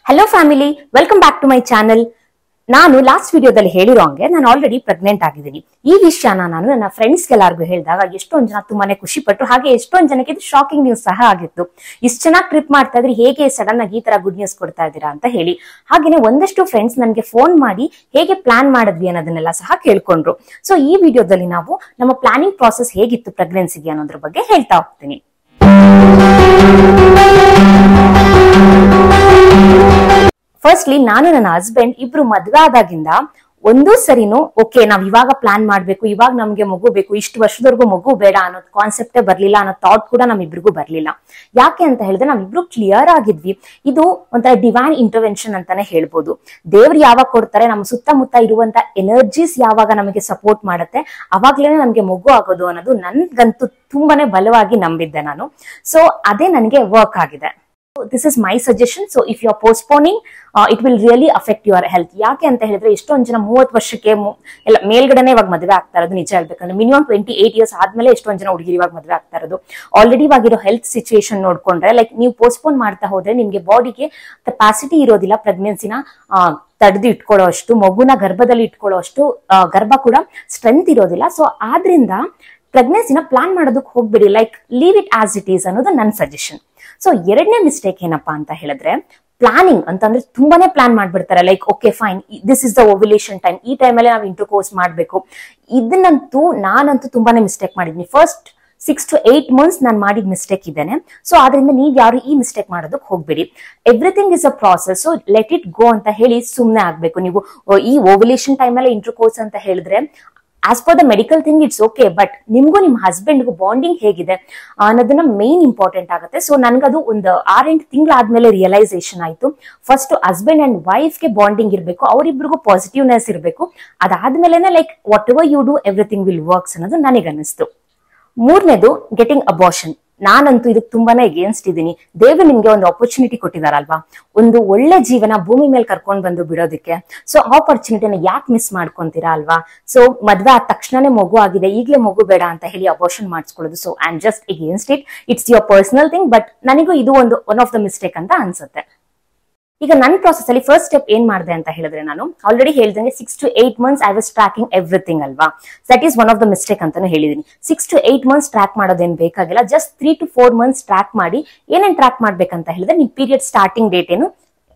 Hello family, welcome back to my channel. ನಾನು last ವಿಡಿಯೋದಲ್ಲಿ ಹೇಳಿರೋ ಹಂಗೆ ನಾನು ಆಲ್ರೆಡಿ ಪ್ರೆಗ್ನೆಂಟ್ ಆಗಿದ್ದೀನಿ. ಈ ವಿಷಯನ ನಾನು ನನ್ನ ಫ್ರೆಂಡ್ಸ್ ಎಲ್ಲರಿಗೂ ಹೇಳಿದಾಗ ಎಷ್ಟೊಂದು ಜನ ತುಂಬಾನೇ ಖುಷಿ ಪಟ್ಟರು. ಹಾಗೆ ಎಷ್ಟೊಂದು ಜನಕ್ಕೆ ಇದು ಶಾಕಿಂಗ್ ನ್ಯೂಸ್ ಸಹ ಆಗಿತ್ತು. ಇಷ್ಟು ಚೆನ್ನಾಗಿ ಟ್ರಿಪ್ ಮಾಡ್ತಾ ಇದ್ರಿ, ಹೇಗೆ ಸಡನ್ ಆಗಿ ಈ ತರ ಗುಡ್ ನ್ಯೂಸ್ ಕೊಡ್ತಾ ಇದ್ದೀರಾ ಅಂತ ಹೇಳಿ. ಹಾಗೇನೆ ಒಂದಷ್ಟು ಫ್ರೆಂಡ್ಸ್ ನನಗೆ ಫೋನ್ ಮಾಡಿ ಹೇಗೆ ಪ್ಲಾನ್ ಮಾಡಿದ್ವಿ ಅನ್ನೋದನ್ನೆಲ್ಲ ಸಹ ಕೇಳ್ಕೊಂಡ್ರು. ಸೊ ಈ ವಿಡಿಯೋದಲ್ಲಿ ನಾವು ನಮ್ಮ ಪ್ಲಾನಿಂಗ್ ಪ್ರಾಸೆಸ್ ಹೇಗಿತ್ತು ಪ್ರೆಗ್ನೆನ್ಸಿಗೆ ಅನ್ನೋದ್ರ ಬಗ್ಗೆ ಹೇಳ್ತಾ ಹೋಗ್ತೀನಿ. ಫಸ್ಟ್ಲಿ ನಾನು ನನ್ನ ಹಸ್ಬೆಂಡ್ ಇಬ್ರು ಮದ್ವೆ ಆದಾಗಿಂದ ಒಂದು ಸರಿನೂ ಓಕೆ ನಾವ್ ಇವಾಗ ಪ್ಲಾನ್ ಮಾಡ್ಬೇಕು, ಇವಾಗ ನಮ್ಗೆ ಮಗು ಬೇಕು, ಇಷ್ಟು ವರ್ಷದವರೆಗೂ ಮಗು ಬೇಡ ಅನ್ನೋದು ಕಾನ್ಸೆಪ್ಟೇ ಬರ್ಲಿಲ್ಲ, ಅನ್ನೋ ಥಾಟ್ ಕೂಡ ನಮ್ಮಿಬ್ರಿಗೂ ಬರ್ಲಿಲ್ಲ. ಯಾಕೆ ಅಂತ ಹೇಳಿದ್ರೆ ನಾವಿಬ್ರು ಕ್ಲಿಯರ್ ಆಗಿದ್ವಿ, ಇದು ಒಂಥರ ಡಿವೈನ್ ಇಂಟರ್ವೆನ್ಷನ್ ಅಂತಾನೆ ಹೇಳ್ಬೋದು. ದೇವ್ರು ಯಾವಾಗ ಕೊಡ್ತಾರೆ, ನಮ್ಮ ಸುತ್ತಮುತ್ತ ಇರುವಂತ ಎನರ್ಜೀಸ್ ಯಾವಾಗ ನಮಗೆ ಸಪೋರ್ಟ್ ಮಾಡುತ್ತೆ ಅವಾಗ್ಲೇನೆ ನಮ್ಗೆ ಮಗು ಆಗೋದು ಅನ್ನೋದು ನನ್ಗಂತೂ ತುಂಬಾನೇ ಬಲವಾಗಿ ನಂಬಿದ್ದೆ ನಾನು. ಸೊ ಅದೇ ನನಗೆ ವರ್ಕ್ ಆಗಿದೆ. This is my suggestion. So if you are postponing, it will really affect your health. ಯಾಕೆ ಅಂತ ಹೇಳಿದ್ರೆ ಎಷ್ಟೊಂದು ಜನ 30 ವರ್ಷಕ್ಕೆ ಎಲ್ಲ ಮೇಲ್ಗಡೆನೆ ಇವಾಗ ಮದುವೆ ಆಗ್ತಾ ಇರೋದು. ನಿಜ ಹೇಳ್ಬೇಕಂದ್ರೆ ಮಿನಿಮಮ್ 28 ಇಯರ್ಸ್ ಆದ್ಮೇಲೆ ಎಷ್ಟೊಂದು ಜನ ಹುಡುಗಿರು ಇವಾಗ ಮದುವೆ ಆಗ್ತಾ ಇರೋದು. ಆಲ್ರೆಡಿ ಇವಾಗಿರೋ ಹೆಲ್ತ್ ಸಿಚುಯೇಷನ್ ನೋಡ್ಕೊಂಡ್ರೆ ಲೈಕ್ ನೀವು ಪೋಸ್ಟ್ಪೋನ್ ಮಾಡ್ತಾ ಹೋದ್ರೆ ನಿಮ್ಗೆ ಬಾಡಿಗೆ ಕೆಪಾಸಿಟಿ ಇರೋದಿಲ್ಲ ಪ್ರೆಗ್ನೆನ್ಸಿನ ತಡೆದು ಇಟ್ಕೊಳ್ಳೋ ಅಷ್ಟು, ಮಗುನ ಗರ್ಭದಲ್ಲಿ ಇಟ್ಕೊಳ್ಳೋ ಅಷ್ಟು ಗರ್ಭ ಕೂಡ ಸ್ಟ್ರೆಂತ್ ಇರೋದಿಲ್ಲ. ಸೊ ಆದ್ರಿಂದ ಪ್ರೆಗ್ನೆನ್ಸಿನ ಪ್ಲಾನ್ ಮಾಡೋದಕ್ಕೆ ಹೋಗ್ಬೇಡಿ, like leave it as it is ಅನ್ನೋದು ನನ್ನ ಸಜೆಷನ್. ಸೊ ಎರಡನೇ ಮಿಸ್ಟೇಕ್ ಏನಪ್ಪಾ ಅಂತ ಹೇಳಿದ್ರೆ ಪ್ಲಾನಿಂಗ್ ಅಂತಂದ್ರೆ ತುಂಬಾನೇ ಪ್ಲಾನ್ ಮಾಡ್ಬಿಡ್ತಾರೆ. Like okay fine, this is the ovulation time, ಈ ಟೈಮಲ್ಲಿ ನಾವು ಇಂಟರ್ಕೋರ್ಸ್ ಮಾಡ್ಬೇಕು. ಇದನ್ನಂತೂ ನಾನಂತೂ ತುಂಬಾನೇ ಮಿಸ್ಟೇಕ್ ಮಾಡಿದ್ನಿ. ಫಸ್ಟ್ 6 to 8 months ನಾನು ಮಾಡಿದ ಮಿಸ್ಟೇಕ್ ಇದ್ದೇನೆ. ಸೊ ಆದ್ರಿಂದ ನೀವ್ ಯಾರು ಈ ಮಿಸ್ಟೇಕ್ ಮಾಡೋದಕ್ಕೆ ಹೋಗ್ಬೇಡಿ. Everything is a process, so let it go ಅಂತ ಹೇಳಿ ಸುಮ್ನೆ ಆಗ್ಬೇಕು. ನೀವು ಈ ಓವ್ಯುಲೇಷನ್ ಟೈಮಲ್ಲಿ ಇಂಟರ್ಕೋರ್ಸ್ ಅಂತ ಹೇಳಿದ್ರೆ as per the medical thing it's okay, but ನಿಮ್ಗೂ ನಿಮ್ಮ ಹಸ್ಬೆಂಡ್ಗೂ ಬಾಂಡಿಂಗ್ ಹೇಗಿದೆ ಅನ್ನೋದನ್ನ ಮೇನ್ ಇಂಪಾರ್ಟೆಂಟ್ ಆಗುತ್ತೆ. ಸೊ ನನ್ಗದು ಒಂದು 6-8 ತಿಂಗಳಾದ್ಮೇಲೆ ರಿಯಲೈಸೇಷನ್ ಆಯ್ತು. ಫಸ್ಟ್ ಹಸ್ಬೆಂಡ್ ಅಂಡ್ ವೈಫ್ಗೆ ಬಾಂಡಿಂಗ್ ಇರಬೇಕು, ಅವರಿಬ್ರಿಗೂ ಪಾಸಿಟಿವ್ನೆಸ್ ಇರಬೇಕು. ಅದಾದ್ಮೇಲೆ like whatever you do everything will works ಅನ್ನೋದು ನನಗೆ ಅನಿಸ್ತು. ಮೂರನೇದು ಗೆಟಿಂಗ್ ಅಬಾರ್ಷನ್. ನಾನಂತೂ ಇದಕ್ಕೆ ತುಂಬಾನೇ ಅಗೇನ್ಸ್ಟ್ ಇದ್ದೀನಿ. ದೇವ್ರು ನಿಮ್ಗೆ ಒಂದು ಆಪರ್ಚುನಿಟಿ ಕೊಟ್ಟಿದಾರಲ್ವಾ, ಒಂದು ಒಳ್ಳೆ ಜೀವನ ಭೂಮಿ ಮೇಲೆ ಕರ್ಕೊಂಡ್ ಬಂದು ಬಿಡೋದಕ್ಕೆ. ಸೊ ಆಪರ್ಚುನಿಟಿನ ಯಾಕೆ ಮಿಸ್ ಮಾಡ್ಕೊಂತೀರಾ ಅಲ್ವಾ? ಸೊ ಮದ್ವೆ ಆದ ತಕ್ಷಣನೇ ಮಗು ಆಗಿದೆ, ಈಗಲೇ ಮಗು ಬೇಡ ಅಂತ ಹೇಳಿ ಅಬಾರ್ಷನ್ ಮಾಡಿಸ್ಕೊಳ್ಳೋದು. So I am just against it. It's your personal thing, but ನನಗೂ ಇದು ಒನ್ ಆಫ್ ದ ಮಿಸ್ಟೇಕ್ ಅಂತ ಅನ್ಸುತ್ತೆ. ಈಗ ನನ್ನ ಪ್ರಾಸೆಸ್ ಅಲ್ಲಿ ಫಸ್ಟ್ ಸ್ಟೆಪ್ ಏನ್ ಮಾಡಿದೆ ಅಂತ ಹೇಳಿದ್ರೆ, ನಾನು ಆಲ್ರೆಡಿ ಹೇಳ್ದಂಗೆ 6 to 8 months I was tracking everything ಅಲ್ವಾ. That is one of the mistake ಅಂತಾನು ಹೇಳಿದೀನಿ. 6 to 8 months ಟ್ರ್ಯಾಕ್ ಮಾಡೋದೇನ್ ಬೇಕಾಗಿಲ್ಲ. ಜಸ್ಟ್ 3 to 4 months ಟ್ರ್ಯಾಕ್ ಮಾಡಿ. ಏನೇನ್ ಟ್ರ್ಯಾಕ್ ಮಾಡ್ಬೇಕಂತ ಹೇಳಿದ್ರೆ, ನಿಮ್ ಪೀರಿಯಡ್ ಸ್ಟಾರ್ಟಿಂಗ್ ಡೇಟ್ ಏನು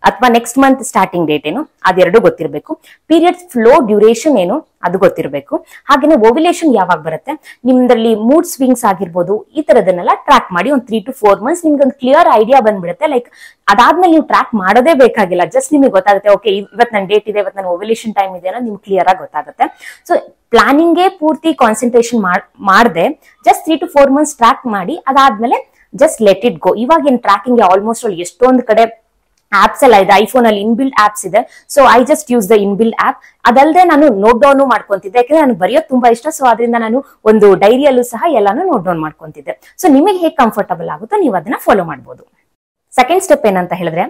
ಅಥವಾ ನೆಕ್ಸ್ಟ್ ಮಂತ್ ಸ್ಟಾರ್ಟಿಂಗ್ ಡೇಟ್ ಏನು ಅದೆರಡು ಗೊತ್ತಿರಬೇಕು. ಪೀರಿಯಡ್ ಫ್ಲೋ ಡ್ಯೂರೇಷನ್ ಏನು ಅದು ಗೊತ್ತಿರಬೇಕು. ಹಾಗೇನೆ ಓವ್ಯುಲೇಷನ್ ಯಾವಾಗ ಬರುತ್ತೆ, ನಿಮ್ದ್ರಲ್ಲಿ ಮೂಡ್ ಸ್ವಿಂಗ್ಸ್ ಆಗಿರ್ಬೋದು, ಈ ತರದನ್ನೆಲ್ಲ ಟ್ರ್ಯಾಕ್ ಮಾಡಿ. ಒಂದು 3 to 4 months ನಿಮ್ಗೆ ಒಂದು ಕ್ಲಿಯರ್ ಐಡಿಯಾ ಬಂದ್ಬಿಡುತ್ತೆ. ಲೈಕ್ ಅದಾದ್ಮೇಲೆ ನೀವು ಟ್ರ್ಯಾಕ್ ಮಾಡೋದೇ ಬೇಕಾಗಿಲ್ಲ, ಜಸ್ಟ್ ನಿಮಗೆ ಗೊತ್ತಾಗುತ್ತೆ ಓಕೆ ಇವತ್ತು ನನ್ನ ಡೇಟ್ ಇದೆ, ಇವತ್ತು ನನ್ನ ಓವ್ಯುಲೇಷನ್ ಟೈಮ್ ಇದೆ ಅನ್ನೋದು ನಿಮ್ಗೆ ಕ್ಲಿಯರ್ ಆಗಿ ಗೊತ್ತಾಗುತ್ತೆ. ಸೊ ಪ್ಲಾನಿಂಗ್ಗೆ ಪೂರ್ತಿ ಕಾನ್ಸಂಟ್ರೇಷನ್ ಮಾಡದೆ ಜಸ್ಟ್ 3 to 4 months ಟ್ರ್ಯಾಕ್ ಮಾಡಿ. ಅದಾದ್ಮೇಲೆ ಜಸ್ಟ್ ಲೆಟ್ ಇಟ್ ಗೋ. ಇವಾಗ ಏನ್ ಟ್ರ್ಯಾಕಿಂಗ್ ಆಲ್ಮೋಸ್ಟ್ ಎಷ್ಟೊಂದು ಕಡೆ ಆಪ್ಸ್ ಎಲ್ಲ ಇದೆ, ಐಫೋನ್ ಅಲ್ಲಿ ಇನ್ಬಿಲ್ಡ್ ಆಪ್ಸ್ ಇದೆ. So I just use the inbuilt app. ಅದಲ್ಲದೆ ನಾನು ನೋಟ್ ಡೌನ್ ಮಾಡ್ಕೊಂತಿದ್ದೆ, ಯಾಕಂದ್ರೆ ನಾನು ಬರೆಯೋದು ತುಂಬಾ ಇಷ್ಟ. ಸೊ ಅದರಿಂದ ನಾನು ಒಂದು ಡೈರಿಯಲ್ಲೂ ಸಹ ಎಲ್ಲಾನು ನೋಟ್ ಡೌನ್ ಮಾಡ್ಕೊಂತಿದ್ದೆ. ಸೊ ನಿಮಗೆ ಹೇಗೆ ಕಂಫರ್ಟಬಲ್ ಆಗುತ್ತೋ ನೀವು ಅದನ್ನ ಫಾಲೋ ಮಾಡಬಹುದು. ಸೆಕೆಂಡ್ ಸ್ಟೆಪ್ ಏನಂತ ಹೇಳಿದ್ರೆ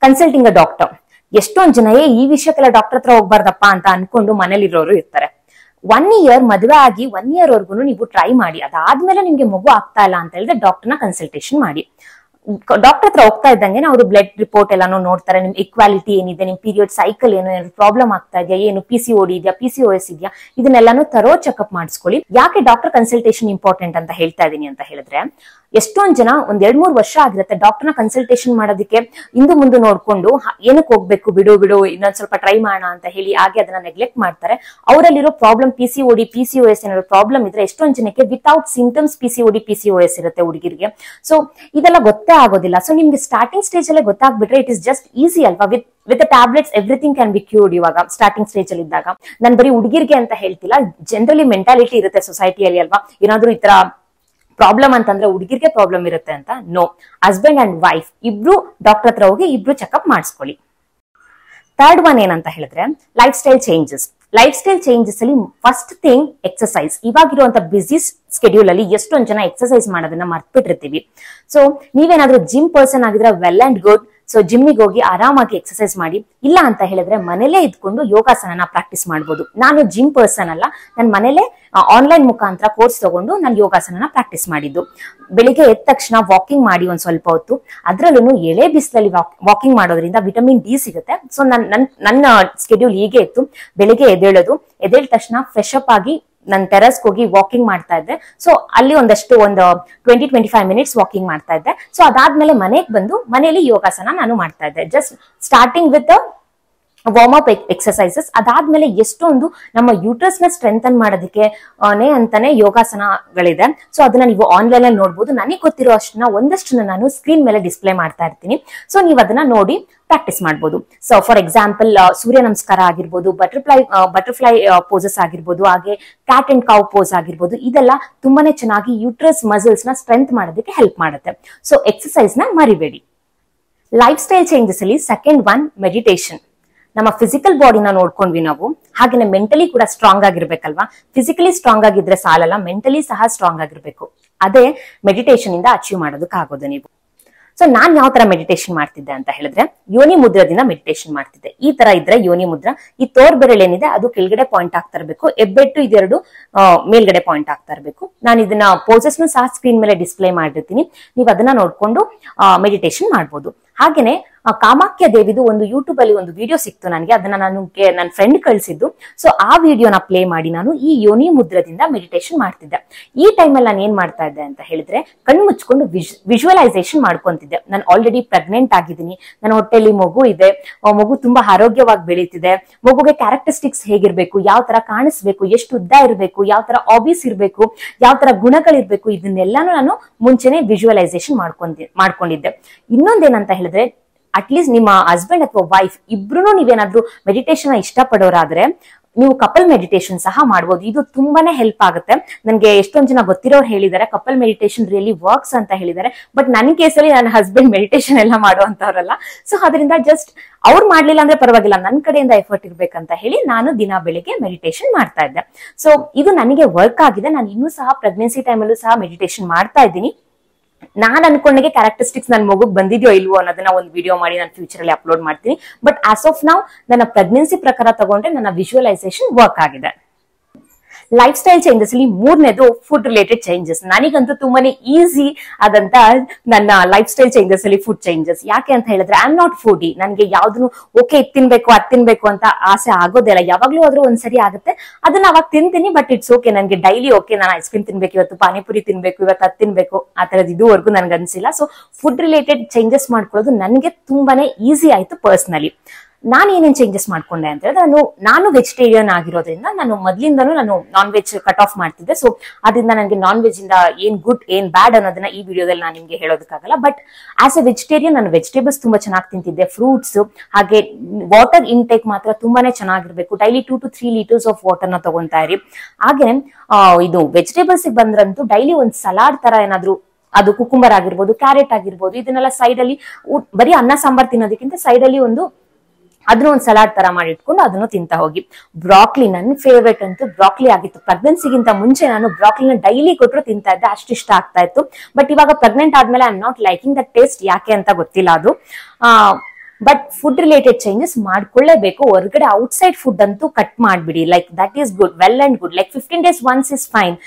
ಕನ್ಸಲ್ಟಿಂಗ್ ಅ ಡಾಕ್ಟರ್. ಎಷ್ಟೊಂದು ಜನ ಈ ವಿಷಯಕ್ಕೆಲ್ಲ ಡಾಕ್ಟರ್ ಹತ್ರ ಹೋಗ್ಬಾರ್ದಪ್ಪ ಅಂತ ಅನ್ಕೊಂಡು ಮನೇಲಿರೋರು ಇರ್ತಾರೆ. 1 year ಮದುವೆ ಆಗಿ 1 year ವರ್ಗು ನೀವು ಟ್ರೈ ಮಾಡಿ. ಅದಾದ್ಮೇಲೆ ನಿಮ್ಗೆ ಮಗು ಆಗ್ತಾ ಇಲ್ಲ ಅಂತ ಹೇಳಿದ್ರೆ ಡಾಕ್ಟರ್ನ ಕನ್ಸಲ್ಟೇಷನ್ ಮಾಡಿ. ಡಾಕ್ಟರ್ ಹತ್ರ ಹೋಗ್ತಾ ಇದ್ದಂಗೆ ಅವರು ಬ್ಲಡ್ ರಿಪೋರ್ಟ್ ಎಲ್ಲಾನು ನೋಡ್ತಾರೆ, ನಿಮ್ ಇಕ್ವಾಲಿಟಿ ಏನಿದೆ, ನಿಮ್ ಪೀರಿಯಡ್ ಸೈಕಲ್ ಏನು, ಪ್ರಾಬ್ಲಮ್ ಆಗ್ತಾ ಇದೆಯಾ, ಏನು PCOD ಇದೆಯಾ, PCOS ಇದೆಯಾ, ಇದನ್ನೆಲ್ಲಾನು ತರೋ ಚೆಕ್ಅಪ್ ಮಾಡಿಸ್ಕೊಳ್ಳಿ. ಯಾಕೆ ಡಾಕ್ಟರ್ ಕನ್ಸಲ್ಟೇಷನ್ ಇಂಪಾರ್ಟೆಂಟ್ ಅಂತ ಹೇಳ್ತಾ ಇದೀನಿ ಅಂತ ಹೇಳಿದ್ರೆ, ಎಷ್ಟೊಂದ್ ಜನ ಒಂದ್ 2-3 ವರ್ಷ ಆಗಿರುತ್ತೆ ಡಾಕ್ಟರ್ನ ಕನ್ಸಲ್ಟೇಷನ್ ಮಾಡೋದಕ್ಕೆ ಇಂದು ಮುಂದೆ ನೋಡ್ಕೊಂಡು ಏನಕ್ಕೆ ಹೋಗ್ಬೇಕು, ಬಿಡು ಇನ್ನೊಂದ್ ಸ್ವಲ್ಪ ಟ್ರೈ ಮಾಡೋಣ ಅಂತ ಹೇಳಿ ಹಾಗೆ ಅದನ್ನ ನೆಗ್ಲೆಕ್ಟ್ ಮಾಡ್ತಾರೆ. ಅವರಲ್ಲಿರೋ ಪ್ರಾಬ್ಲಮ್ PCOD, PCOS ಏನಾದ್ರು ಪ್ರಾಬ್ಲಮ್ ಇದ್ರೆ ಎಷ್ಟೊಂದ್ ಜನಕ್ಕೆ ವಿತೌಟ್ ಸಿಂಪ್ಟಮ್ಸ್ PCOD, PCOS ಇರುತ್ತೆ ಹುಡುಗಿರಿಗೆ. ಸೊ ಇದೆಲ್ಲ ಗೊತ್ತೇ ಆಗೋದಿಲ್ಲ. ಸೊ ನಿಮ್ಗೆ ಸ್ಟಾರ್ಟಿಂಗ್ ಸ್ಟೇಜ್ ಅಲ್ಲೇ ಗೊತ್ತಾಗ್ಬಿಟ್ರೆ ಇಟ್ ಇಸ್ ಜಸ್ಟ್ ಈಸಿ ಅಲ್ವಾ. With tablets everything can be cured. ಇವಾಗ ಸ್ಟಾರ್ಟಿಂಗ್ ಸ್ಟೇಜ್ ಅಲ್ಲಿ ಇದ್ದಾಗ ನಾನು ಬರೀ ಹುಡುಗಿರ್ಗೆ ಅಂತ ಹೇಳ್ತಿಲ್ಲ, ಜನರಲಿ ಮೆಂಟಾಲಿಟಿ ಇರುತ್ತೆ ಸೊಸೈಟಿಯಲ್ಲಿ ಅಲ್ವಾ, ಏನಾದ್ರು ಈ ತರ ಪ್ರಾಬ್ಲಮ್ ಅಂತಂದ್ರೆ ಹುಡುಗಿರ್ಗೆ ಪ್ರಾಬ್ಲಮ್ ಇರುತ್ತೆ ಅಂತ. ನೋ, ಹಸ್ಬೆಂಡ್ ಅಂಡ್ ವೈಫ್ ಇಬ್ರು ಡಾಕ್ಟರ್ ಹತ್ರ ಹೋಗಿ ಇಬ್ರು ಚೆಕ್ಅಪ್ ಮಾಡಿಸ್ಕೊಳ್ಳಿ. ಥರ್ಡ್ ಒನ್ ಏನಂತ ಹೇಳಿದ್ರೆ life style changes. Life style changes ಅಲ್ಲಿ ಫಸ್ಟ್ ಥಿಂಗ್ ಎಕ್ಸರ್ಸೈಸ್. ಇವಾಗಿರುವಂತ ಬಿಸಿ ಸ್ಕೆಡ್ಯೂಲ್ ಅಲ್ಲಿ ಎಷ್ಟೊಂದ್ ಜನ ಎಕ್ಸರ್ಸೈಸ್ ಮಾಡೋದನ್ನ ಮರ್ತ್ಬಿಟ್ಟಿರ್ತೀವಿ. ಸೊ ನೀವೇನಾದ್ರೂ ಜಿಮ್ ಪರ್ಸನ್ ಆಗಿದ್ರೆ ವೆಲ್ ಅಂಡ್ ಗುಡ್. ಸೊ ಜಿಮ್ಮಿಗೆ ಹೋಗಿ ಆರಾಮಾಗಿ ಎಕ್ಸರ್ಸೈಸ್ ಮಾಡಿ, ಇಲ್ಲ ಅಂತ ಹೇಳಿದ್ರೆ ಮನೇಲೇ ಇದ್ಕೊಂಡು ಯೋಗಾಸನ ಪ್ರಾಕ್ಟೀಸ್ ಮಾಡ್ಬೋದು. ನಾನು ಜಿಮ್ ಪರ್ಸನ್ ಅಲ್ಲ, ನಾನು ಮನೇಲೆ ಆನ್ಲೈನ್ ಮುಖಾಂತರ ಕೋರ್ಸ್ ತಗೊಂಡು ನಾನು ಯೋಗಾಸನ ಪ್ರಾಕ್ಟೀಸ್ ಮಾಡಿದ್ದು. ಬೆಳಿಗ್ಗೆ ಎದ್ದ ತಕ್ಷಣ ವಾಕಿಂಗ್ ಮಾಡಿ ಒಂದ್ ಸ್ವಲ್ಪ ಹೊತ್ತು, ಅದ್ರಲ್ಲೂ ಎಳೆ ಬಿಸಿಲಲ್ಲಿ ವಾಕಿಂಗ್ ಮಾಡೋದ್ರಿಂದ ವಿಟಮಿನ್ ಡಿ ಸಿಗುತ್ತೆ. ಸೊ ನನ್ನ ಸ್ಕೆಡ್ಯೂಲ್ ಹೀಗೆ ಇತ್ತು. ಬೆಳಿಗ್ಗೆ ಎದ್ದೇಳೋದು, ಎದ್ದೇಳ ತಕ್ಷಣ ಫ್ರೆಶ್ ಅಪ್ ಆಗಿ ನಾನು ಟೆರಸ್ಗೆ ಹೋಗಿ ವಾಕಿಂಗ್ ಮಾಡ್ತಾ ಇದ್ದೆ. ಸೊ ಅಲ್ಲಿ ಒಂದು 20-25 ಮಿನಿಟ್ಸ್ ವಾಕಿಂಗ್ ಮಾಡ್ತಾ ಇದ್ದೆ. ಸೊ ಅದಾದ್ಮೇಲೆ ಮನೆಗೆ ಬಂದು ಮನೆಯಲ್ಲಿ ಯೋಗಾಸನ ನಾನು ಮಾಡ್ತಾ ಇದ್ದೆ. Just starting with warm up exercises. ಅದಾದ್ಮೇಲೆ ಎಷ್ಟೊಂದು ನಮ್ಮ ಯೂಟ್ರಸ್ ನ ಸ್ಟ್ರೆಂಥನ್ ಮಾಡೋದಕ್ಕೆ ಅಂತಾನೆ ಯೋಗಾಸನಗಳಿದೆ. ಸೊ ಅದನ್ನ ನೀವು ಆನ್ಲೈನ್ ಅಲ್ಲಿ ನೋಡ್ಬೋದು. ನನಗೆ ಗೊತ್ತಿರೋ ಅಷ್ಟನ್ನ ಒಂದಷ್ಟನ್ನ ನಾನು ಸ್ಕ್ರೀನ್ ಮೇಲೆ ಡಿಸ್ಪ್ಲೇ ಮಾಡ್ತಾ ಇರ್ತೀನಿ. ಸೊ ನೀವು ಅದನ್ನ ನೋಡಿ ಪ್ರಾಕ್ಟೀಸ್ ಮಾಡ್ಬೋದು. ಸೊ ಫಾರ್ ಎಕ್ಸಾಂಪಲ್ ಸೂರ್ಯ ನಮಸ್ಕಾರ ಆಗಿರ್ಬೋದು, ಬಟರ್ಫ್ಲೈ ಪೋಸಸ್ ಆಗಿರ್ಬೋದು, ಹಾಗೆ ಕ್ಯಾಟ್ ಅಂಡ್ ಕೌ ಪೋಸ್ ಆಗಿರ್ಬೋದು. ಇದೆಲ್ಲ ತುಂಬಾನೇ ಚೆನ್ನಾಗಿ ಯೂಟ್ರಸ್ ಮಸಲ್ಸ್ ನ ಸ್ಟ್ರೆಂತ್ ಮಾಡೋದಕ್ಕೆ ಹೆಲ್ಪ್ ಮಾಡುತ್ತೆ. ಸೊ ಎಕ್ಸರ್ಸೈಸ್ ನ ಮರಿಬೇಡಿ. ಲೈಫ್ ಸ್ಟೈಲ್ ಚೇಂಜಸ್ ಅಲ್ಲಿ ಸೆಕೆಂಡ್ ಒನ್ ಮೆಡಿಟೇಷನ್. ನಮ್ಮ ಫಿಸಿಕಲ್ ಬಾಡಿನ ನೋಡ್ಕೊಂಡ್ವಿ ನಾವು, ಹಾಗೆ ಮೆಂಟಲಿ ಕೂಡ ಸ್ಟ್ರಾಂಗ್ ಆಗಿರ್ಬೇಕಲ್ವಾ. ಫಿಸಿಕಲಿ ಸ್ಟ್ರಾಂಗ್ ಆಗಿದ್ರೆ ಸಾಲಲ್ಲ, ಮೆಂಟಲಿ ಸಹ ಸ್ಟ್ರಾಂಗ್ ಆಗಿರ್ಬೇಕು. ಅದೇ ಮೆಡಿಟೇಷನ್ ಇಂದ ಅಚೀವ್ ಮಾಡೋದಕ್ಕಾಗೋದು ನೀವು. ಸೊ ನಾನ್ ಯಾವ ತರ ಮೆಡಿಟೇಷನ್ ಮಾಡ್ತಿದ್ದೆ ಅಂತ ಹೇಳಿದ್ರೆ, ಯೋನಿ ಮುದ್ರದಿಂದ ಮೆಡಿಟೇಷನ್ ಮಾಡ್ತಿದ್ದೆ. ಈ ತರ ಇದ್ರೆ ಯೋನಿ ಮುದ್ರ, ಈ ತೋರ್ ಬೆರಳು ಏನಿದೆ ಅದು ಕೆಳಗಡೆ ಪಾಯಿಂಟ್ ಆಗ್ತಾ ಇರಬೇಕು, ಹೆಬ್ಬೆಟ್ಟು ಇದೆರಡು ಮೇಲ್ಗಡೆ ಪಾಯಿಂಟ್ ಆಗ್ತಾ ಇರಬೇಕು. ನಾನು ಇದನ್ನ ಪೋಸಸ್ ಸಹ ಸ್ಕ್ರೀನ್ ಮೇಲೆ ಡಿಸ್ಪ್ಲೇ ಮಾಡಿರ್ತೀನಿ, ನೀವು ಅದನ್ನ ನೋಡ್ಕೊಂಡು ಮೆಡಿಟೇಷನ್ ಮಾಡ್ಬೋದು. ಹಾಗೇನೆ ಕಾಮಾಖ್ಯ ದೇವಿದು ಒಂದು ಯೂಟ್ಯೂಬ್ ಅಲ್ಲಿ ಒಂದು ವಿಡಿಯೋ ಸಿಕ್ತು ನನಗೆ, ಅದನ್ನ ನನ್ನ ಫ್ರೆಂಡ್ ಕಳಿಸಿದ್ದು. ಸೊ ಆ ವಿಡಿಯೋನ ಪ್ಲೇ ಮಾಡಿ ನಾನು ಈ ಯೋನಿ ಮುದ್ರದಿಂದ ಮೆಡಿಟೇಷನ್ ಮಾಡ್ತಿದ್ದೆ. ಈ ಟೈಮಲ್ಲಿ ನಾನು ಏನ್ ಮಾಡ್ತಾ ಇದ್ದೆ ಅಂತ ಹೇಳಿದ್ರೆ, ಕಣ್ಣು ಮುಚ್ಕೊಂಡು ವಿಜುವಲೈಸೇಷನ್ ಮಾಡ್ಕೊಂತಿದ್ದೆ. ನಾನು ಆಲ್ರೆಡಿ ಪ್ರೆಗ್ನೆಂಟ್ ಆಗಿದ್ದೀನಿ, ನನ್ನ ಹೊಟ್ಟೆಲಿ ಮಗು ಇದೆ, ಮಗು ತುಂಬಾ ಆರೋಗ್ಯವಾಗಿ ಬೆಳೀತಿದೆ, ಮಗುಗೆ ಕ್ಯಾರೆಕ್ಟರಿಸ್ಟಿಕ್ಸ್ ಹೇಗಿರ್ಬೇಕು, ಯಾವ ತರ ಕಾಣಿಸ್ಬೇಕು, ಎಷ್ಟು ಉದ್ದ ಇರಬೇಕು, ಯಾವ ತರ ಹಾಬೀಸ್ ಇರ್ಬೇಕು, ಯಾವ ತರ ಗುಣಗಳಿರ್ಬೇಕು, ಇದನ್ನೆಲ್ಲಾನು ನಾನು ಮುಂಚೆನೆ ವಿಜುವಲೈಸೇಷನ್ ಮಾಡ್ಕೊಂಡಿದ್ದೆ. ಇನ್ನೊಂದೇನಂತ ಹೇಳಿದ್ರೆ, ಅಟ್ಲೀಸ್ಟ್ ನಿಮ್ಮ ಹಸ್ಬೆಂಡ್ ಅಥವಾ ವೈಫ್ ಇಬ್ರು ನೀವೇನಾದ್ರೂ ಮೆಡಿಟೇಷನ್ ಇಷ್ಟಪಡೋರಾದ್ರೆ ನೀವು ಕಪಲ್ ಮೆಡಿಟೇಷನ್ ಸಹ ಮಾಡ್ಬೋದು. ಇದು ತುಂಬಾನೇ ಹೆಲ್ಪ್ ಆಗುತ್ತೆ. ನನ್ಗೆ ಎಷ್ಟೊಂದ್ ಜನ ಗೊತ್ತಿರೋರು ಹೇಳಿದ್ದಾರೆ ಕಪಲ್ ಮೆಡಿಟೇಷನ್ ರಿಯಲಿ ವರ್ಕ್ಸ್ ಅಂತ ಹೇಳಿದ್ದಾರೆ. ಬಟ್ ನನ್ನ ಕೇಸಲ್ಲಿ ನನ್ನ ಹಸ್ಬೆಂಡ್ ಮೆಡಿಟೇಷನ್ ಎಲ್ಲ ಮಾಡುವಂತವ್ರಲ್ಲ. ಸೊ ಅದರಿಂದ ಜಸ್ಟ್ ಅವ್ರು ಮಾಡ್ಲಿಲ್ಲ ಅಂದ್ರೆ ಪರವಾಗಿಲ್ಲ, ನನ್ನ ಕಡೆಯಿಂದ ಎಫರ್ಟ್ ಇರ್ಬೇಕಂತ ಹೇಳಿ ನಾನು ದಿನ ಬೆಳಿಗ್ಗೆ ಮೆಡಿಟೇಷನ್ ಮಾಡ್ತಾ ಇದ್ದೆ. ಸೊ ಇದು ನನಗೆ ವರ್ಕ್ ಆಗಿದೆ. ನಾನು ಇನ್ನೂ ಸಹ ಪ್ರೆಗ್ನೆನ್ಸಿ ಟೈಮಲ್ಲೂ ಸಹ ಮೆಡಿಟೇಷನ್ ಮಾಡ್ತಾ ಇದ್ದೀನಿ. ನಾನ್ ಅನ್ಕೊಂಡಾಗೆ ಕ್ಯಾರೆಕ್ಟರಿಸ್ಟಿಕ್ಸ್ ನನ್ ಮಗುಗ್ ಬಂದಿದ್ಯೋ ಇಲ್ವೋ ಅನ್ನೋದನ್ನ ಒಂದು ವಿಡಿಯೋ ಮಾಡಿ ನಾನು ಫ್ಯೂಚರ್ ಅಲ್ಲಿ ಅಪ್ಲೋಡ್ ಮಾಡ್ತೀನಿ. ಬಟ್ ಆಸ್ ಆಫ್ ನೌ ನನ್ನ ಪ್ರೆಗ್ನೆನ್ಸಿ ಪ್ರಕಾರ ತಗೊಂಡ್ರೆ ನನ್ನ ವಿಜುವಲೈಸೇಷನ್ ವರ್ಕ್ ಆಗಿದೆ. ಲೈಫ್ ಸ್ಟೈಲ್ ಚೇಂಜಸ್ ಅಲ್ಲಿ ಮೂರನೇದು ಫುಡ್ ರಿಲೇಟೆಡ್ ಚೇಂಜಸ್. ನನಗಂತೂ ತುಂಬಾನೇ ಈಸಿ ಆದಂತ ನನ್ನ ಲೈಫ್ ಸ್ಟೈಲ್ ಚೇಂಜಸ್ ಅಲ್ಲಿ ಫುಡ್ ಚೇಂಜಸ್. ಯಾಕೆ ಅಂತ ಹೇಳಿದ್ರೆ ಐ ಆಮ್ ನಾಟ್ ಫುಡಿ. ನನಗೆ ಯಾವ್ದು ಓಕೆ ಇದ್ ತಿನ್ಬೇಕು ಅದ್ ತಿನ್ಬೇಕು ಅಂತ ಆಸೆ ಆಗೋದಿಲ್ಲ. ಯಾವಾಗ್ಲೂ ಆದ್ರೂ ಒಂದ್ಸರಿ ಆಗುತ್ತೆ, ಅದನ್ನ ಅವಾಗ ತಿಂತೀನಿ. ಬಟ್ ಇಟ್ಸ್ ಓಕೆ, ನನ್ಗೆ ಡೈಲಿ ಓಕೆ ನಾನು ಐಸ್ ಕ್ರೀಮ್ ತಿನ್ಬೇಕು, ಇವತ್ತು ಪಾನಿಪುರಿ ತಿನ್ಬೇಕು, ಇವತ್ತು ಅದ್ ತಿನ್ಬೇಕು, ಆ ತರದ್ ಇದುವರೆಗೂ ನನ್ಗೆ ಅನ್ಸಿಲ್ಲ. ಸೊ ಫುಡ್ ರಿಲೇಟೆಡ್ ಚೇಂಜಸ್ ಮಾಡ್ಕೊಳ್ಳೋದು ನನಗೆ ತುಂಬಾನೇ ಈಸಿ ಆಯ್ತು ಪರ್ಸನಲಿ. ನಾನು ಏನೇನ್ ಚೇಂಜಸ್ ಮಾಡ್ಕೊಂಡೆ ಅಂತ ಹೇಳಿದ್ರೆ, ನಾನು ವೆಜಿಟೇರಿಯನ್ ಆಗಿರೋದ್ರಿಂದ ನಾನು ಮೊದ್ಲಿಂದನೂ ನಾನು ನಾನ್ ವೆಜ್ ಕಟ್ ಆಫ್ ಮಾಡ್ತಿದ್ದೆ. ಸೊ ಅದರಿಂದ ನನಗೆ ನಾನ್ ವೆಜ್ ಇಂದ ಏನ್ ಗುಡ್ ಏನ್ ಬ್ಯಾಡ್ ಅನ್ನೋದನ್ನ ಈ ವಿಡಿಯೋದಲ್ಲಿ ನಾನು ನಿಮ್ಗೆ ಹೇಳೋದಕ್ಕಾಗಲ್ಲ. ಬಟ್ ಆಸ್ ಎ ವೆಜಿಟೇರಿಯನ್ ನಾನು ವೆಜಿಟೇಬಲ್ಸ್ ತುಂಬಾ ಚೆನ್ನಾಗಿ ತಿಂತಿದ್ದೆ, ಫ್ರೂಟ್ಸ್, ಹಾಗೆ ವಾಟರ್ ಇಂಟೇಕ್ ಮಾತ್ರ ತುಂಬಾನೇ ಚೆನ್ನಾಗಿರ್ಬೇಕು. Daily 2 to 3 litres of water ನ ತಗೊಂತಾ ಇರಿ. ಹಾಗೆ ಇದು ವೆಜಿಟೇಬಲ್ಸ್ ಬಂದ್ರಂತೂ ಡೈಲಿ ಒಂದ್ ಸಲಾಡ್ ತರ ಏನಾದ್ರು, ಅದು ಕುಕುಂಬರ್ ಆಗಿರ್ಬೋದು, ಕ್ಯಾರೆಟ್ ಆಗಿರ್ಬೋದು, ಇದನ್ನೆಲ್ಲ ಸೈಡ್ ಅಲ್ಲಿ ಬರೀ ಅನ್ನ ಸಾಂಬಾರ್ ತಿನ್ನೋದಕ್ಕಿಂತ ಸೈಡ್ ಅಲ್ಲಿ ಅದನ್ನ ಒಂದು ಸಲಾಡ್ ತರ ಮಾಡಿ ಇಟ್ಕೊಂಡು ಅದನ್ನು ತಿಂತಾ ಹೋಗಿ. ಬ್ರಾಕ್ಲಿ ನನ್ನ ಫೇವ್ರೇಟ್ ಅಂತೂ ಬ್ರಾಕ್ಲಿ ಆಗಿತ್ತು. ಪ್ರೆಗ್ನೆನ್ಸಿಗಿಂತ ಮುಂಚೆ ನಾನು ಬ್ರಾಕ್ಲಿನ ಡೈಲಿ ಕೊಟ್ಟರು ತಿಂತಾ ಇದ್ದೆ, ಅಷ್ಟು ಇಷ್ಟ ಆಗ್ತಾ ಇತ್ತು. ಬಟ್ ಇವಾಗ ಪ್ರೆಗ್ನೆಂಟ್ ಆದ್ಮೇಲೆ I am not liking the taste. ಯಾಕೆ ಅಂತ ಗೊತ್ತಿಲ್ಲ ಅದು. ಬಟ್ ಫುಡ್ ರಿಲೇಟೆಡ್ ಚೇಂಜಸ್ ಮಾಡ್ಕೊಳ್ಳೇಬೇಕು. ಹೊರಗಡೆ ಔಟ್ಸೈಡ್ ಫುಡ್ ಅಂತೂ ಕಟ್ ಮಾಡ್ಬಿಡಿ. Like that is good, well and good. Like 15 days once is fine.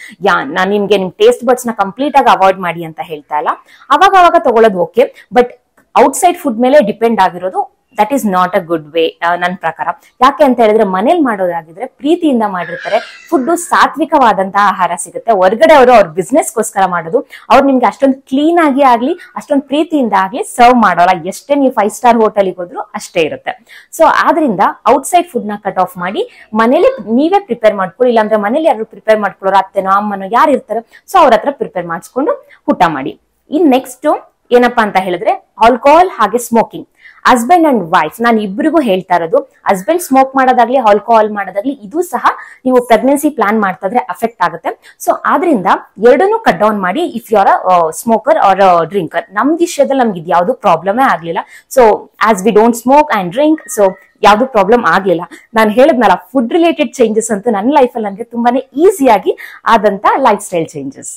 ನಾನು ನಿಮ್ಗೆ ನಿಮ್ ಟೇಸ್ಟ್ ಬಡ್ಸ್ ನ ಕಂಪ್ಲೀಟ್ ಆಗಿ ಅವಾಯ್ಡ್ ಮಾಡಿ ಅಂತ ಹೇಳ್ತಾ ಇಲ್ಲ, ಅವಾಗ ತಗೊಳ್ಳೋದು ಓಕೆ. ಬಟ್ ಔಟ್ಸೈಡ್ ಫುಡ್ ಮೇಲೆ ಡಿಪೆಂಡ್ ಆಗಿರೋದು that is not a good way ನನ್ನ ಪ್ರಕಾರ. ಯಾಕೆ ಅಂತ ಹೇಳಿದ್ರೆ, ಮನೇಲಿ ಮಾಡೋದಾಗಿದ್ರೆ ಪ್ರೀತಿಯಿಂದ ಮಾಡಿರ್ತಾರೆ, ಫುಡ್ ಸಾತ್ವಿಕವಾದಂತಹ ಆಹಾರ ಸಿಗುತ್ತೆ. ಹೊರಗಡೆ ಅವರು ಅವ್ರ ಬಿಸ್ನೆಸ್ಗೋಸ್ಕರ ಮಾಡೋದು, ಅವ್ರು ನಿಮ್ಗೆ ಅಷ್ಟೊಂದು ಕ್ಲೀನ್ ಆಗಿ ಆಗ್ಲಿ ಅಷ್ಟೊಂದು ಪ್ರೀತಿಯಿಂದ ಆಗ್ಲಿ ಸರ್ವ್ ಮಾಡೋಲ್ಲ. ಎಷ್ಟೇ ನೀವು 5 star ಹೋಟೆಲ್ಗೆ ಹೋದ್ರು ಅಷ್ಟೇ ಇರುತ್ತೆ. ಸೊ ಆದ್ರಿಂದ ಔಟ್ಸೈಡ್ ಫುಡ್ ನ ಕಟ್ ಆಫ್ ಮಾಡಿ ಮನೇಲಿ ನೀವೇ ಪ್ರಿಪೇರ್ ಮಾಡ್ಕೊಳ್ಳಿ. ಇಲ್ಲಾಂದ್ರೆ ಮನೇಲಿ ಯಾರು ಪ್ರಿಪೇರ್ ಮಾಡ್ಕೊಳ್ಳೋರು, ಅತ್ತೆನೋ ಅಮ್ಮನೋ ಯಾರು ಇರ್ತಾರೆ, ಸೊ ಅವ್ರ ಹತ್ರ ಪ್ರಿಪೇರ್ ಮಾಡಿಸ್ಕೊಂಡು ಊಟ ಮಾಡಿ. ಇನ್ ನೆಕ್ಸ್ಟ್ ಏನಪ್ಪಾ ಅಂತ ಹೇಳಿದ್ರೆ, ಆಲ್ಕೋಹಾಲ್ ಹಾಗೆ ಸ್ಮೋಕಿಂಗ್. ಹಸ್ಬೆಂಡ್ ಅಂಡ್ ವೈಫ್ ನಾನು ಇಬ್ಬರಿಗೂ ಹೇಳ್ತಾ ಇರೋದು, ಹಸ್ಬೆಂಡ್ ಸ್ಮೋಕ್ ಮಾಡೋದಾಗ್ಲಿ ಆಲ್ಕೋಹಾಲ್ ಮಾಡೋದಾಗ್ಲಿ ಇದು ಸಹ ನೀವು ಪ್ರೆಗ್ನೆನ್ಸಿ ಪ್ಲಾನ್ ಮಾಡ್ತಾ ಇದ್ರೆ ಅಫೆಕ್ಟ್ ಆಗುತ್ತೆ. ಸೊ ಆದ್ರಿಂದ ಎರಡನ್ನೂ ಕಟ್ ಡೌನ್ ಮಾಡಿ. If you are a smoker or drinker, ನಮ್ ವಿಷಯದಲ್ಲಿ ನಮ್ಗೆ ಇದು ಯಾವ್ದು ಪ್ರಾಬ್ಲಮೇ ಆಗ್ಲಿಲ್ಲ. So as we don't smoke and drink, so ಯಾವ್ದು ಪ್ರಾಬ್ಲಮ್ ಆಗ್ಲಿಲ್ಲ. ನಾನು ಹೇಳಿದ್ನಲ್ಲ, ಫುಡ್ ರಿಲೇಟೆಡ್ ಚೇಂಜಸ್ ಅಂತೂ ನನ್ನ ಲೈಫಲ್ಲಿ ನನಗೆ ತುಂಬಾನೇ ಈಸಿಯಾಗಿ ಆದಂತ life style changes.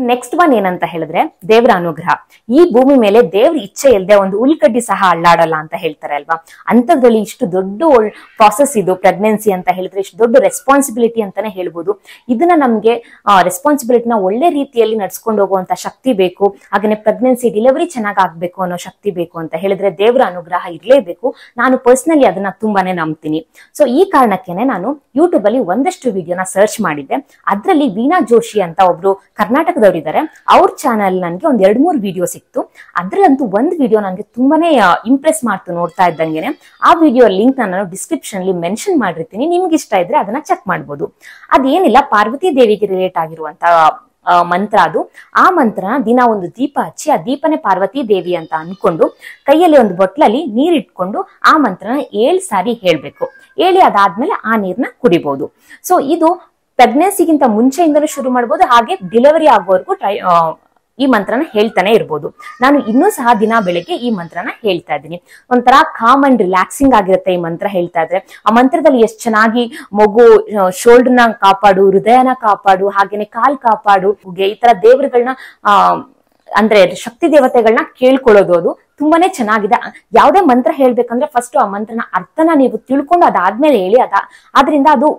Next one ಏನಂತ ಹೇಳಿದ್ರೆ ದೇವರ ಅನುಗ್ರಹ. ಈ ಭೂಮಿ ಮೇಲೆ ದೇವ್ರ ಇಚ್ಛೆ ಇಲ್ಲದೆ ಒಂದು ಉಲ್ಕಡ್ಡಿ ಸಹ ಅಳ್ಳಾಡಲ್ಲ ಅಂತ ಹೇಳ್ತಾರೆ ಅಲ್ವಾ. ಅಂತದ್ರಲ್ಲಿ ಇಷ್ಟು ದೊಡ್ಡ ಪ್ರಾಸೆಸ್ ಇದು ಪ್ರೆಗ್ನೆನ್ಸಿ ಅಂತ ಹೇಳಿದ್ರೆ, ಇಷ್ಟು ದೊಡ್ಡ ರೆಸ್ಪಾನ್ಸಿಬಿಲಿಟಿ ಅಂತಾನೆ ಹೇಳ್ಬೋದು. ಇದನ್ನ ನಮ್ಗೆ ರೆಸ್ಪಾನ್ಸಿಬಿಲಿಟಿನ ಒಳ್ಳೆ ರೀತಿಯಲ್ಲಿ ನಡ್ಸ್ಕೊಂಡು ಹೋಗುವಂತ ಶಕ್ತಿ ಬೇಕು. ಹಾಗೆ ಪ್ರೆಗ್ನೆನ್ಸಿ ಡೆಲಿವರಿ ಚೆನ್ನಾಗ್ ಆಗ್ಬೇಕು ಅನ್ನೋ ಶಕ್ತಿ ಬೇಕು ಅಂತ ಹೇಳಿದ್ರೆ ದೇವರ ಅನುಗ್ರಹ ಇರ್ಲೇಬೇಕು. ನಾನು ಪರ್ಸನಲಿ ಅದನ್ನ ತುಂಬಾನೇ ನಂಬ್ತೀನಿ. ಸೊ ಈ ಕಾರಣಕ್ಕೇನೆ ನಾನು ಯೂಟ್ಯೂಬ್ ಅಲ್ಲಿ ಒಂದಷ್ಟು ವಿಡಿಯೋನ ಸರ್ಚ್ ಮಾಡಿದ್ದೆ. ಅದ್ರಲ್ಲಿ ವೀಣಾ ಜೋಶಿ ಅಂತ ಒಬ್ರು ಕರ್ನಾಟಕದವ್ರು ಇದ್ದಾರೆ. ಅವ್ರ ಚಾನಲ್ ನನ್ಗೆ ಒಂದ್ 2-3 ವಿಡಿಯೋ ಸಿಕ್ತು. ಅದ್ರಲ್ಲಂತೂ ಒಂದು ವಿಡಿಯೋ ನನ್ಗೆ ತುಂಬಾನೇ ಇಂಪ್ರೆಸ್ ಮಾಡ್ತು ನೋಡ್ತಾ ಇದ್ದಂಗೆನೆ. ಆ ವಿಡಿಯೋ ಲಿಂಕ್ ನಾನು ಡಿಸ್ಕ್ರಿಪ್ಷನ್ ಅಲ್ಲಿ ಮೆನ್ಷನ್ ಮಾಡಿರ್ತೀನಿ. ನಿಮ್ಗೆ ಇಷ್ಟ ಇದ್ರೆ ಅದನ್ನ ಚೆಕ್ ಮಾಡ್ಬೋದು. ಅದೇನಿಲ್ಲ, ಪಾರ್ವತಿ ದೇವಿಗೆ ರಿಲೇಟ್ ಆಗಿರುವಂತ ಮಂತ್ರ ಅದು. ಆ ಮಂತ್ರನ ದಿನ ಒಂದು ದೀಪ ಹಚ್ಚಿ, ಆ ದೀಪನೇ ಪಾರ್ವತಿ ದೇವಿ ಅಂತ ಅನ್ಕೊಂಡು ಕೈಯಲ್ಲಿ ಒಂದು ಬೊಟ್ಲಲ್ಲಿ ನೀರಿಟ್ಕೊಂಡು ಆ ಮಂತ್ರನ 7 ಸಾರಿ ಹೇಳ್ಬೇಕು. ಹೇಳಿ ಅದಾದ್ಮೇಲೆ ಆ ನೀರ್ನ ಕುಡಿಬಹುದು. ಸೊ ಇದು ಪ್ರೆಗ್ನೆನ್ಸಿಗಿಂತ ಮುಂಚೆಯಿಂದಲೂ ಶುರು ಮಾಡ್ಬೋದು, ಹಾಗೆ ಡೆಲಿವರಿ ಆಗೋವರೆಗೂ ಈ ಮಂತ್ರನ ಹೇಳ್ತಾನೆ ಇರ್ಬೋದು. ನಾನು ಇನ್ನೂ ಸಹ ದಿನ ಬೆಳಿಗ್ಗೆ ಈ ಮಂತ್ರನ ಹೇಳ್ತಾ ಇದ್ದೀನಿ. ಒಂಥರ ಕಾಮ್ ಅಂಡ್ ರಿಲ್ಯಾಕ್ಸಿಂಗ್ ಆಗಿರುತ್ತೆ ಈ ಮಂತ್ರ ಹೇಳ್ತಾ ಇದ್ರೆ. ಆ ಮಂತ್ರದಲ್ಲಿ ಎಷ್ಟು ಚೆನ್ನಾಗಿ ಮಗು ಶೋಲ್ಡರ್ನ ಕಾಪಾಡು, ಹೃದಯನ ಕಾಪಾಡು, ಹಾಗೇನೆ ಕಾಲ್ ಕಾಪಾಡು, ಈ ತರ ದೇವರುಗಳನ್ನ ಅಂದ್ರೆ ಶಕ್ತಿ ದೇವತೆಗಳನ್ನ ಕೇಳ್ಕೊಳ್ಳೋದು ಅದು ತುಂಬಾನೇ ಚೆನ್ನಾಗಿದೆ. ಯಾವ್ದೇ ಮಂತ್ರ ಹೇಳ್ಬೇಕಂದ್ರೆ ಫಸ್ಟ್ ಆ ಮಂತ್ರನ ಅರ್ಥನ ನೀವು ತಿಳ್ಕೊಂಡು ಅದಾದ್ಮೇಲೆ ಹೇಳಿ. ಆದ್ರಿಂದ ಅದು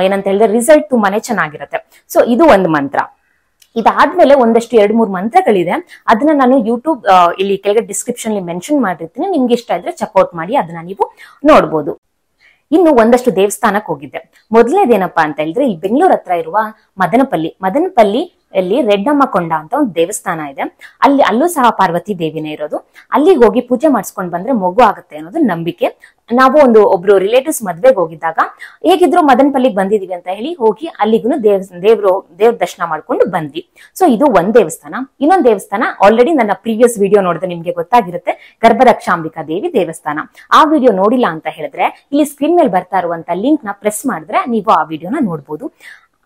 ಏನಂತ ಹೇಳಿದ್ರೆ ರಿಸಲ್ಟ್ ತುಂಬಾನೇ ಚೆನ್ನಾಗಿರುತ್ತೆ. ಸೊ ಇದು ಒಂದು ಮಂತ್ರ. ಇದಾದ್ಮೇಲೆ ಒಂದಷ್ಟು 2-3 ಮಂತ್ರಗಳಿದೆ. ಅದನ್ನ ನಾನು ಯೂಟ್ಯೂಬ್ ಇಲ್ಲಿ ಕೆಳಗೆ ಡಿಸ್ಕ್ರಿಪ್ಷನ್ ಮೆನ್ಷನ್ ಮಾಡಿರ್ತೀನಿ. ನಿಮ್ಗೆ ಇಷ್ಟ ಇದ್ರೆ ಚೆಕ್ಔಟ್ ಮಾಡಿ, ಅದನ್ನ ನೀವು ನೋಡ್ಬೋದು. ಇನ್ನು ಒಂದಷ್ಟು ದೇವಸ್ಥಾನಕ್ಕೆ ಹೋಗಿದ್ದೆ. ಮೊದಲನೇದೇನಪ್ಪಾ ಅಂತ ಹೇಳಿದ್ರೆ, ಇಲ್ಲಿ ಬೆಂಗಳೂರು ಹತ್ರ ಇರುವ ಮದನಪಲ್ಲಿ ಅಲ್ಲಿ ರೆಡ್ಡಮ್ಮ ಕೊಂಡ ಅಂತ ಒಂದು ದೇವಸ್ಥಾನ ಇದೆ. ಅಲ್ಲೂ ಸಹ ಪಾರ್ವತಿ ದೇವಿನೇ ಇರೋದು. ಅಲ್ಲಿಗೆ ಹೋಗಿ ಪೂಜೆ ಮಾಡಿಸ್ಕೊಂಡ್ ಬಂದ್ರೆ ಮಗು ಆಗುತ್ತೆ ಅನ್ನೋದು ನಂಬಿಕೆ. ನಾವು ಒಬ್ರು ರಿಲೇಟಿವ್ಸ್ ಮದ್ವೆಗೆ ಹೋಗಿದ್ದಾಗ ಹೇಗಿದ್ರು ಮದನಪಲ್ಲಿಗೆ ಬಂದಿದೀವಿ ಅಂತ ಹೇಳಿ ಹೋಗಿ ಅಲ್ಲಿಗೂ ದೇವ್ರ ದರ್ಶನ ಮಾಡ್ಕೊಂಡು ಬಂದ್ವಿ. ಸೊ ಇದು ಒಂದ್ ದೇವಸ್ಥಾನ. ಇನ್ನೊಂದ್ ದೇವಸ್ಥಾನ ಆಲ್ರೆಡಿ ನನ್ನ ಪ್ರೀವಿಯಸ್ ವಿಡಿಯೋ ನೋಡಿದ್ರೆ ನಿಮ್ಗೆ ಗೊತ್ತಾಗಿರುತ್ತೆ, ಗರ್ಭರಕ್ಷಾಂಬಿಕಾ ದೇವಿ ದೇವಸ್ಥಾನ. ಆ ವಿಡಿಯೋ ನೋಡಿಲ್ಲ ಅಂತ ಹೇಳಿದ್ರೆ ಇಲ್ಲಿ ಸ್ಕ್ರೀನ್ ಮೇಲೆ ಬರ್ತಾ ಇರುವಂತ ಲಿಂಕ್ ನ ಪ್ರೆಸ್ ಮಾಡಿದ್ರೆ ನೀವು ಆ ವಿಡಿಯೋನ ನೋಡ್ಬೋದು.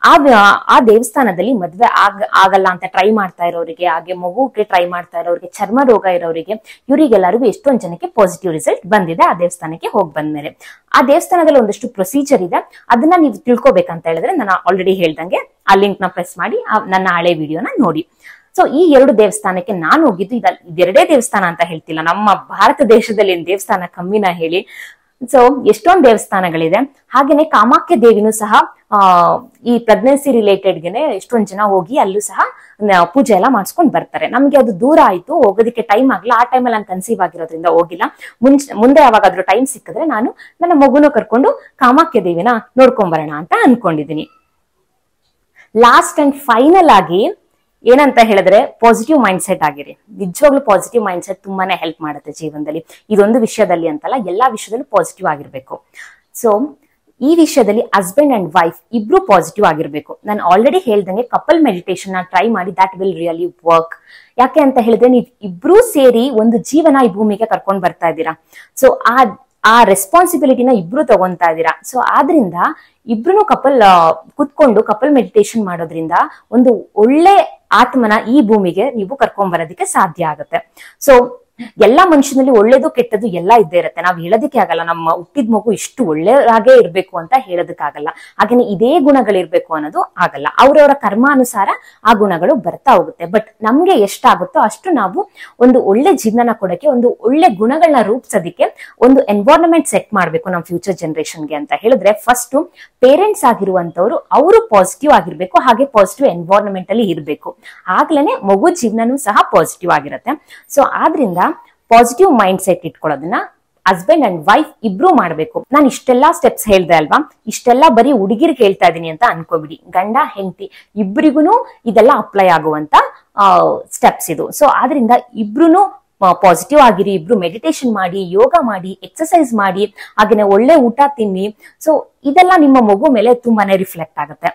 ಆ ದೇವಸ್ಥಾನದಲ್ಲಿ ಮದ್ವೆ ಆಗಲ್ಲ ಅಂತ ಟ್ರೈ ಮಾಡ್ತಾ ಇರೋರಿಗೆ, ಹಾಗೆ ಮಗುಗೆ ಟ್ರೈ ಮಾಡ್ತಾ ಇರೋರಿಗೆ, ಚರ್ಮ ರೋಗ ಇರೋರಿಗೆ, ಇವರಿಗೆಲ್ಲರಿಗೂ ಎಷ್ಟೊಂದ್ ಜನಕ್ಕೆ ಪಾಸಿಟಿವ್ ರಿಸಲ್ಟ್ ಬಂದಿದೆ ಆ ದೇವಸ್ಥಾನಕ್ಕೆ ಹೋಗಿ ಬಂದ್ಮೇಲೆ. ಆ ದೇವಸ್ಥಾನದಲ್ಲಿ ಒಂದಷ್ಟು ಪ್ರೊಸೀಜರ್ ಇದೆ. ಅದನ್ನ ನೀವು ತಿಳ್ಕೊಬೇಕಂತ ಹೇಳಿದ್ರೆ ನಾನು ಆಲ್ರೆಡಿ ಹೇಳ್ದಂಗೆ ಆ ಲಿಂಕ್ ನ ಪ್ರೆಸ್ ಮಾಡಿ ನನ್ನ ಹಳೆ ವಿಡಿಯೋನ ನೋಡಿ. ಸೊ ಈ 2 ದೇವಸ್ಥಾನಕ್ಕೆ ನಾನು ಹೋಗಿದ್ದು. ಇದೆರಡೇ ದೇವಸ್ಥಾನ ಅಂತ ಹೇಳ್ತಿಲ್ಲ, ನಮ್ಮ ಭಾರತ ದೇಶದಲ್ಲಿ ದೇವಸ್ಥಾನ ಕಮ್ಮಿನ ಹೇಳಿ. ಸೊ ಎಷ್ಟೊಂದು ದೇವಸ್ಥಾನಗಳಿದೆ. ಹಾಗೇನೆ ಕಾಮಾಖ್ಯ ದೇವಿನೂ ಸಹ ಈ ಪ್ರೆಗ್ನೆನ್ಸಿ ರಿಲೇಟೆಡ್ಗೆನೆ ಎಷ್ಟೊಂದ್ ಜನ ಹೋಗಿ ಅಲ್ಲೂ ಸಹ ಪೂಜೆ ಎಲ್ಲ ಮಾಡಿಸ್ಕೊಂಡ್ ಬರ್ತಾರೆ. ನಮ್ಗೆ ಅದು ದೂರ ಆಯ್ತು, ಹೋಗೋದಕ್ಕೆ ಟೈಮ್ ಆಗ್ಲಿಲ್ಲ. ಆ ಟೈಮಲ್ಲಿ ನಾನು ಕನ್ಸೀವ್ ಆಗಿರೋದ್ರಿಂದ ಹೋಗಿಲ್ಲ. ಮುಂದೆ ಯಾವಾಗಾದ್ರೂ ಟೈಮ್ ಸಿಕ್ಕಿದ್ರೆ ನಾನು ನನ್ನ ಮಗುನ ಕರ್ಕೊಂಡು ಕಾಮಾಖ್ಯ ದೇವಿನ ನೋಡ್ಕೊಂಡ್ ಬರೋಣ ಅಂತ ಅನ್ಕೊಂಡಿದೀನಿ. ಲಾಸ್ಟ್ ಅಂಡ್ ಫೈನಲ್ ಆಗಿ ಏನಂತ ಹೇಳಿದ್ರೆ, ಪಾಸಿಟಿವ್ ಮೈಂಡ್ ಸೆಟ್ ಆಗಿರಿ. ನಿಜವಾಗ್ಲೂ ಪಾಸಿಟಿವ್ ಮೈಂಡ್ ಸೆಟ್ ತುಂಬಾನೇ ಹೆಲ್ಪ್ ಮಾಡುತ್ತೆ ಜೀವನದಲ್ಲಿ. ಇದೊಂದು ವಿಷಯದಲ್ಲಿ ಅಂತಲ್ಲ, ಎಲ್ಲಾ ವಿಷಯದಲ್ಲೂ ಪಾಸಿಟಿವ್ ಆಗಿರ್ಬೇಕು. ಸೊ ಈ ವಿಷಯದಲ್ಲಿ ಹಸ್ಬೆಂಡ್ ಅಂಡ್ ವೈಫ್ ಇಬ್ರು ಪಾಸಿಟಿವ್ ಆಗಿರ್ಬೇಕು. ನಾನು ಆಲ್ರೆಡಿ ಹೇಳ್ದಂಗೆ ಕಪಲ್ ಮೆಡಿಟೇಷನ್ ನ ಟ್ರೈ ಮಾಡಿ, ದಟ್ ವಿಲ್ ರಿಯಲಿ ವರ್ಕ್. ಯಾಕೆ ಅಂತ ಹೇಳಿದ್ರೆ, ನೀವು ಇಬ್ರು ಸೇರಿ ಒಂದು ಜೀವನ ಈ ಭೂಮಿಗೆ ಕರ್ಕೊಂಡ್ ಬರ್ತಾ ಇದ್ದೀರಾ. ಸೊ ಆ ರೆಸ್ಪಾನ್ಸಿಬಿಲಿಟಿನ ಇಬ್ರು ತಗೊಂತಾ ಇದ್ದೀರಾ. ಸೊ ಆದ್ರಿಂದ ಇಬ್ರು ಕುತ್ಕೊಂಡು ಕಪಲ್ ಮೆಡಿಟೇಷನ್ ಮಾಡೋದ್ರಿಂದ ಒಂದು ಒಳ್ಳೆ ಆತ್ಮನ ಈ ಭೂಮಿಗೆ ನೀವು ಕರ್ಕೊಂಡ್ ಬರೋದಕ್ಕೆ ಸಾಧ್ಯ ಆಗುತ್ತೆ. ಸೊ ಎಲ್ಲಾ ಮನುಷ್ಯನಲ್ಲಿ ಒಳ್ಳೇದು ಕೆಟ್ಟದ್ದು ಎಲ್ಲ ಇದ್ದೇ ಇರುತ್ತೆ. ನಾವ್ ಹೇಳೋದಕ್ಕೆ ಆಗಲ್ಲ ನಮ್ಮ ಹುಟ್ಟಿದ ಮಗು ಇಷ್ಟು ಒಳ್ಳೆಯಾಗೇ ಇರ್ಬೇಕು ಅಂತ ಹೇಳೋದಕ್ಕಾಗಲ್ಲ. ಹಾಗೇನೆ ಇದೇ ಗುಣಗಳಿರ್ಬೇಕು ಅನ್ನೋದು ಆಗಲ್ಲ. ಅವ್ರವರ ಕರ್ಮಾನುಸಾರ ಆ ಗುಣಗಳು ಬರ್ತಾ ಹೋಗುತ್ತೆ. ಬಟ್ ನಮ್ಗೆ ಎಷ್ಟಾಗುತ್ತೋ ಅಷ್ಟು ನಾವು ಒಂದು ಒಳ್ಳೆ ಜೀವನ ಕೊಡಕ್ಕೆ, ಒಂದು ಒಳ್ಳೆ ಗುಣಗಳನ್ನ ರೂಪಿಸೋದಕ್ಕೆ ಒಂದು ಎನ್ವೈರನ್ಮೆಂಟ್ ಸೆಟ್ ಮಾಡ್ಬೇಕು ನಮ್ಮ ಫ್ಯೂಚರ್ ಜನರೇಷನ್ಗೆ ಅಂತ ಹೇಳಿದ್ರೆ, ಫಸ್ಟ್ ಪೇರೆಂಟ್ಸ್ ಆಗಿರುವಂತವ್ರು ಅವರು ಪಾಸಿಟಿವ್ ಆಗಿರ್ಬೇಕು, ಹಾಗೆ ಪಾಸಿಟಿವ್ ಎನ್ವೈರನ್ಮೆಂಟ್ ಅಲ್ಲಿ ಇರ್ಬೇಕು. ಆಗ್ಲೇನೆ ಮಗು ಜೀವನನೂ ಸಹ ಪಾಸಿಟಿವ್ ಆಗಿರುತ್ತೆ. ಸೊ ಆದ್ರಿಂದ ಪಾಸಿಟಿವ್ ಮೈಂಡ್ ಸೆಟ್ ಇಟ್ಕೊಳ್ಳೋದನ್ನ ಹಸ್ಬೆಂಡ್ ಅಂಡ್ ವೈಫ್ ಇಬ್ರು ಮಾಡ್ಬೇಕು. ನಾನು ಇಷ್ಟೆಲ್ಲಾ ಸ್ಟೆಪ್ಸ್ ಹೇಳ್ದೆ ಅಲ್ವಾ, ಇಷ್ಟೆಲ್ಲಾ ಬರೀ ಹುಡುಗಿರ್ಗೆ ಹೇಳ್ತಾ ಇದೀನಿ ಅಂತ ಅನ್ಕೋಬಿಡಿ. ಗಂಡ ಹೆಂಡತಿ ಇಬ್ರಿಗೂ ಇದೆಲ್ಲ ಅಪ್ಲೈ ಆಗುವಂತ ಸ್ಟೆಪ್ಸ್ ಇದು. ಸೊ ಆದ್ರಿಂದ ಇಬ್ರು ಪಾಸಿಟಿವ್ ಆಗಿರಿ, ಇಬ್ರು ಮೆಡಿಟೇಷನ್ ಮಾಡಿ, ಯೋಗ ಮಾಡಿ, ಎಕ್ಸರ್ಸೈಸ್ ಮಾಡಿ, ಹಾಗೇನೆ ಒಳ್ಳೆ ಊಟ ತಿನ್ನಿ. ಸೊ ಇದೆಲ್ಲ ನಿಮ್ಮ ಮಗು ಮೇಲೆ ತುಂಬಾನೇ ರಿಫ್ಲೆಕ್ಟ್ ಆಗುತ್ತೆ.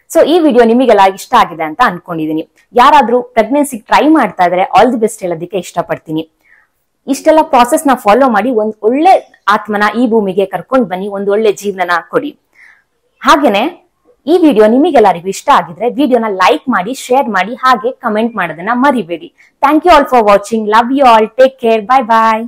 ಸೊ ಈ ವಿಡಿಯೋ ನಿಮಗೆಲ್ಲ ಇಷ್ಟ ಆಗಿದೆ ಅಂತ ಅನ್ಕೊಂಡಿದೀನಿ. ಯಾರಾದ್ರೂ ಪ್ರೆಗ್ನೆನ್ಸಿ ಟ್ರೈ ಮಾಡ್ತಾ ಇದ್ರೆ ಆಲ್ ದಿ ಬೆಸ್ಟ್ ಹೇಳೋದಕ್ಕೆ ಇಷ್ಟಪಡ್ತೀನಿ. ಇಷ್ಟೆಲ್ಲ ಪ್ರಾಸೆಸ್ ನ ಫಾಲೋ ಮಾಡಿ ಒಂದ್ ಒಳ್ಳೆ ಆತ್ಮನ ಈ ಭೂಮಿಗೆ ಕರ್ಕೊಂಡ್ ಬನ್ನಿ, ಒಂದ್ ಒಳ್ಳೆ ಜೀವನ ಕೊಡಿ. ಹಾಗೇನೆ ಈ ವಿಡಿಯೋ ನಿಮಗೆಲ್ಲರಿಗೂ ಇಷ್ಟ ಆಗಿದ್ರೆ ವಿಡಿಯೋನ ಲೈಕ್ ಮಾಡಿ, ಶೇರ್ ಮಾಡಿ, ಹಾಗೆ ಕಮೆಂಟ್ ಮಾಡೋದನ್ನ ಮರಿಬೇಡಿ. Thank you all for watching. Love you all. Take care. Bye bye.